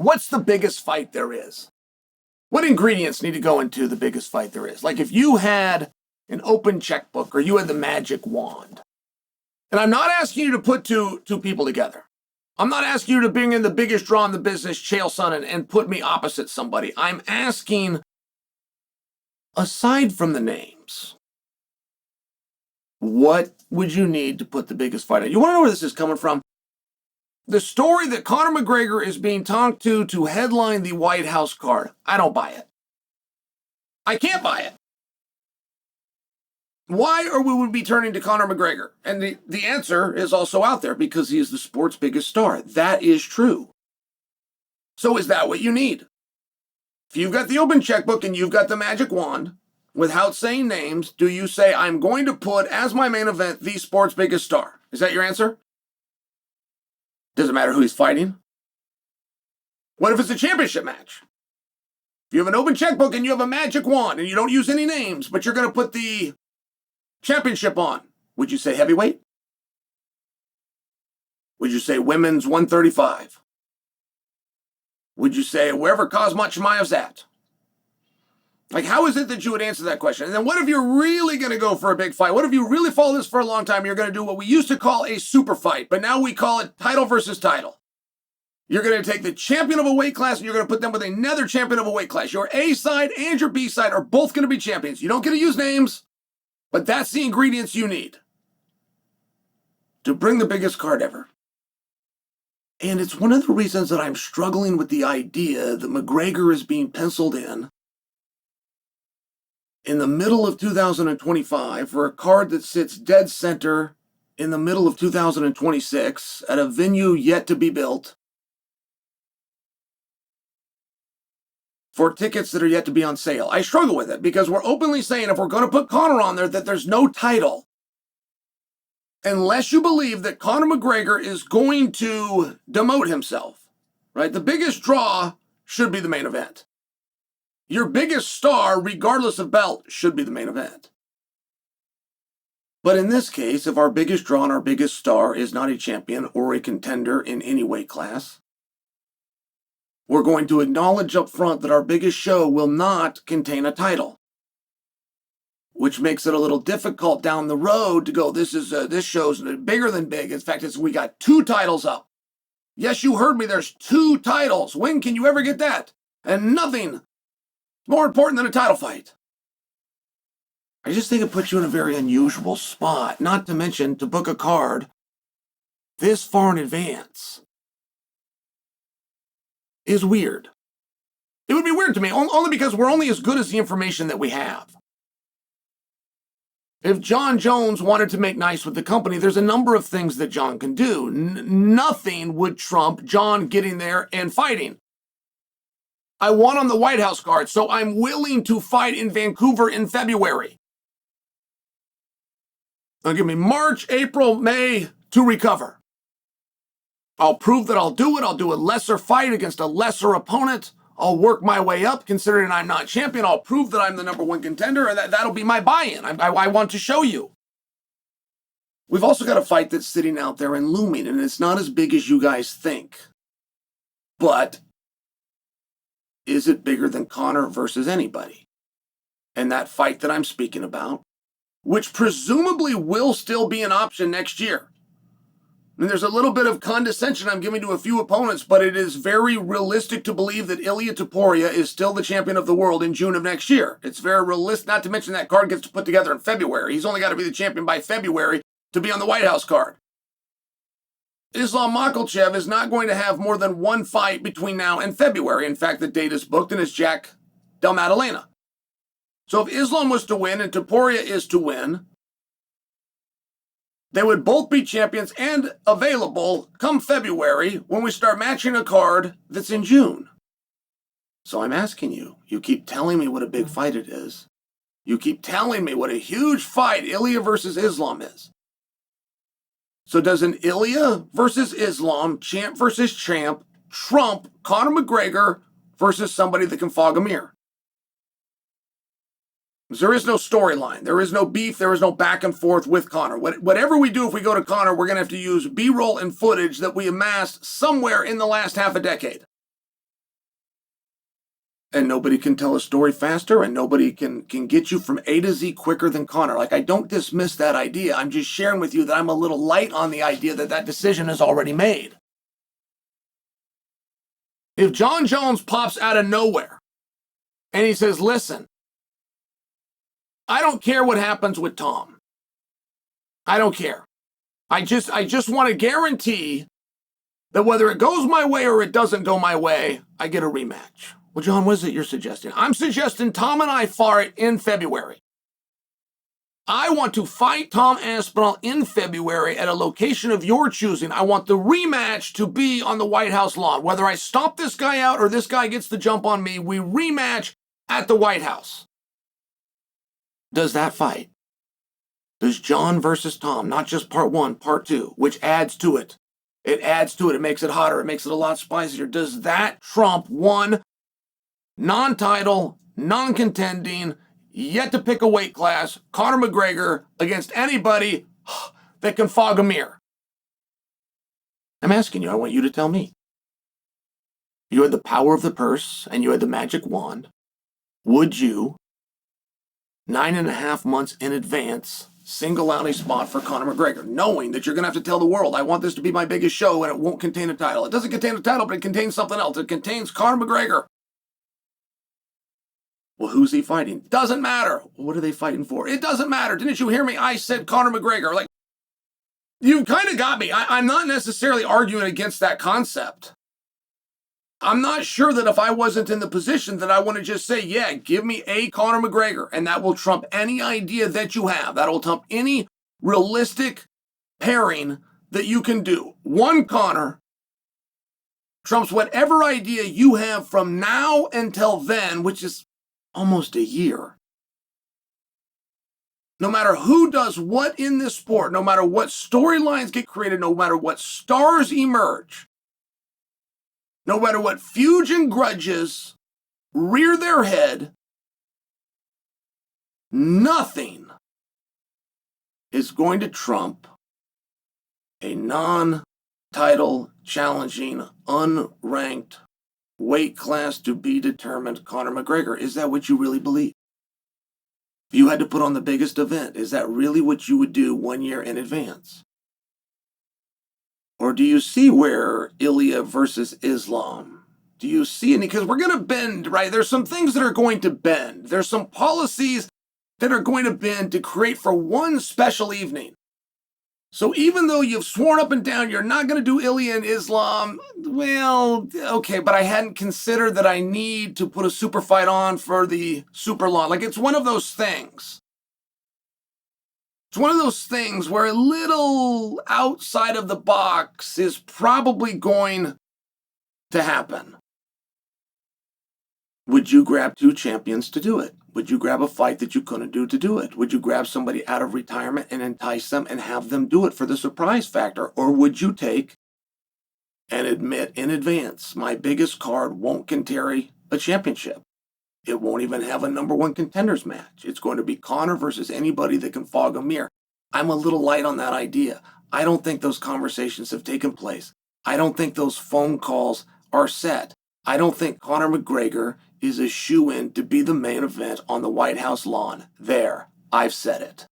What's the biggest fight there is? What ingredients need to go into the biggest fight there is? Like if you had an open checkbook or you had the magic wand, and I'm not asking you to put two people together. I'm not asking you to bring in the biggest draw in the business, Chael Sonnen, and put me opposite somebody. I'm asking, aside from the names, what would you need to put the biggest fight on? You want to know where this is coming from? The story that Conor McGregor is being talked to headline the White House card. I don't buy it. I can't buy it. Why are we be turning to Conor McGregor? And the answer is also out there, because he is the sport's biggest star. That is true. So is that what you need? If you've got the open checkbook and you've got the magic wand, without saying names, do you say, I'm going to put as my main event the sport's biggest star? Is that your answer? Does it matter who he's fighting? What if it's a championship match? If you have an open checkbook and you have a magic wand and you don't use any names, but you're going to put the championship on, would you say heavyweight? Would you say women's 135? Would you say wherever Khamzat Chimaev's at? Like, how is it that you would answer that question? And then what if you're really going to go for a big fight? What if you really follow this for a long time? You're going to do what we used to call a super fight, but now we call it title versus title. You're going to take the champion of a weight class and you're going to put them with another champion of a weight class. Your A side and your B side are both going to be champions. You don't get to use names, but that's the ingredients you need to bring the biggest card ever. And it's one of the reasons that I'm struggling with the idea that McGregor is being penciled in the middle of 2025 for a card that sits dead center in the middle of 2026 at a venue yet to be built for tickets that are yet to be on sale. I struggle with it because we're openly saying if we're going to put Conor on there that there's no title unless you believe that Conor McGregor is going to demote himself, right? The biggest draw should be the main event. Your biggest star, regardless of belt, should be the main event. But in this case, if our biggest draw and our biggest star is not a champion or a contender in any weight class, we're going to acknowledge up front that our biggest show will not contain a title, which makes it a little difficult down the road to go, this show's bigger than big. In fact, we got 2 titles up. Yes, you heard me. There's 2 titles. When can you ever get that? And nothing more important than a title fight. I just think it puts you in a very unusual spot, not to mention to book a card this far in advance is weird. It would be weird to me, only because we're only as good as the information that we have. If Jon Jones wanted to make nice with the company, there's a number of things that Jon can do. Nothing would trump Jon getting there and fighting. I won on the White House card, so I'm willing to fight in Vancouver in February. They'll give me March, April, May to recover. I'll prove that I'll do it. I'll do a lesser fight against a lesser opponent. I'll work my way up, considering I'm not champion. I'll prove that I'm the #1 contender, and that'll be my buy-in. I want to show you. We've also got a fight that's sitting out there and looming, and it's not as big as you guys think. But is it bigger than Conor versus anybody? And that fight that I'm speaking about, which presumably will still be an option next year. And there's a little bit of condescension I'm giving to a few opponents, but it is very realistic to believe that Ilia Topuria is still the champion of the world in June of next year. It's very realistic, not to mention that card gets put together in February. He's only got to be the champion by February to be on the White House card. Islam Makhachev is not going to have more than 1 fight between now and February. In fact, the date is booked and it's Jack Del Maddalena. So if Islam was to win and Topuria is to win, they would both be champions and available come February when we start matching a card that's in June. So I'm asking you, you keep telling me what a big fight it is. You keep telling me what a huge fight Ilia versus Islam is. So does an Ilia versus Islam, champ versus champ, trump Conor McGregor versus somebody that can fog a mirror? There is no storyline. There is no beef. There is no back and forth with Conor. Whatever we do, if we go to Conor, we're going to have to use B-roll and footage that we amassed somewhere in the last half a decade. and nobody can tell a story faster, and nobody can get you from A to Z quicker than Conor. Like, I don't dismiss that idea. I'm just sharing with you that I'm a little light on the idea that that decision is already made. If Jon Jones pops out of nowhere and he says, listen, I don't care what happens with Tom. I don't care. I just want to guarantee that whether it goes my way or it doesn't go my way, I get a rematch. Well, John, what is it you're suggesting? I'm suggesting Tom and I fight in February. I want to fight Tom Aspinall in February at a location of your choosing. I want the rematch to be on the White House lawn. Whether I stomp this guy out or this guy gets the jump on me, we rematch at the White House. Does that fight? Does John versus Tom, not just part one, part two, which adds to it. It adds to it. It makes it hotter. It makes it a lot spicier. Does that trump one non-title, non-contending, yet to pick a weight class, Conor McGregor against anybody that can fog a mirror? I'm asking you. I want you to tell me. You had the power of the purse and you had the magic wand. Would you, 9.5 months in advance, single out a spot for Conor McGregor, knowing that you're going to have to tell the world, I want this to be my biggest show and it won't contain a title. It doesn't contain a title, but it contains something else. It contains Conor McGregor. Well, who's he fighting? Doesn't matter. What are they fighting for? It doesn't matter. Didn't you hear me? I said Conor McGregor. Like, you kind of got me. I'm not necessarily arguing against that concept. I'm not sure that if I wasn't in the position that I want to just say, yeah, give me a Conor McGregor, and that will trump any idea that you have. That will trump any realistic pairing that you can do. One Conor trumps whatever idea you have from now until then, which is almost a year. No matter who does what in this sport, no matter what storylines get created, no matter what stars emerge, no matter what feuds and grudges rear their head, nothing is going to trump a non-title challenging, unranked, weight class to be determined Conor McGregor. Is that what you really believe? If you had to put on the biggest event, is that really what you would do 1 year in advance? Or do you see where Ilya versus Islam? Do you see any? Because we're going to bend, right? There's some things that are going to bend. There's some policies that are going to bend to create for one special evening. So even though you've sworn up and down you're not going to do Ilya and Islam, well, okay, but I hadn't considered that I need to put a super fight on for the super long. Like, it's one of those things. It's one of those things where a little outside of the box is probably going to happen. Would you grab two champions to do it? Would you grab a fight that you couldn't do to do it? Would you grab somebody out of retirement and entice them and have them do it for the surprise factor? Or would you take and admit in advance, my biggest card won't carry a championship? It won't even have a number one contenders match. It's going to be Conor versus anybody that can fog a mirror. I'm a little light on that idea. I don't think those conversations have taken place. I don't think those phone calls are set. I don't think Conor McGregor is a shoo-in to be the main event on the White House lawn. There, I've said it.